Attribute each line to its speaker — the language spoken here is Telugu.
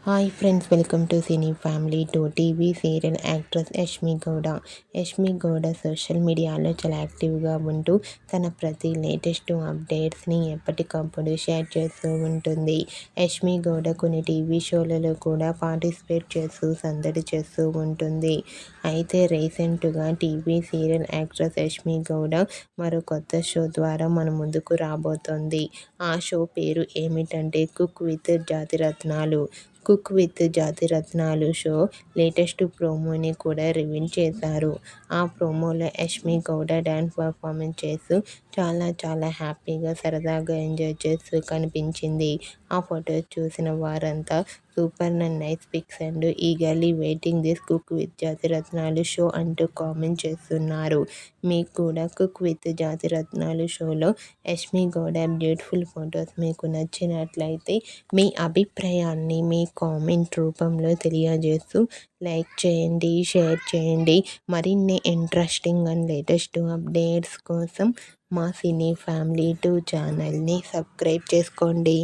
Speaker 1: Hi friends, welcome to Cine Family two. TV serial actress Yashmi Gowda. Yashmi Gowda social మీడియాలో చాలా యాక్టివ్గా ఉంటూ తన ప్రతి లేటెస్ట్ అప్డేట్స్ని ఎప్పటికప్పుడు షేర్ చేస్తూ ఉంటుంది. యష్మి గౌడ కొన్ని టీవీ షోలలో కూడా పార్టిసిపేట్ చేస్తూ సందడి చేస్తూ ఉంటుంది. అయితే రీసెంట్గా TV serial actress Yashmi Gowda మరో కొత్త షో ద్వారా మన ముందుకు రాబోతోంది. ఆ షో పేరు ఏమిటంటే cook with Jathiratnalu. Cook with Jathiratnalu show latest ప్రోమోని కూడా రివీల్ చేశారు. ఆ ప్రోమోలో యష్మి గౌడ డ్యాన్స్ పర్ఫార్మెన్స్ చేస్తూ చాలా హ్యాపీగా సరదాగా ఎంజాయ్ చేస్తూ కనిపించింది. ఆ ఫొటోస్ చూసిన వారంతా super nice pics and eagerly waiting this cook with Jathiratnalu show అంటూ కామెంట్ చేస్తున్నారు. మీకు కూడా కుక్ విత్ జాతిరత్నాలు షోలో యష్మి గౌడ బ్యూటిఫుల్ ఫొటోస్ మీకు నచ్చినట్లయితే మీ అభిప్రాయాన్ని మీ కామెంట్ రూపంలో తెలియజేస్తూ లైక్ చేయండి, షేర్ చేయండి. మరిన్ని ఇంట్రెస్టింగ్ అండ్ లేటెస్ట్ అప్డేట్స్ కోసం మా సినీ ఫ్యామిలీ 2 ఛానల్ని సబ్స్క్రైబ్ చేసుకోండి.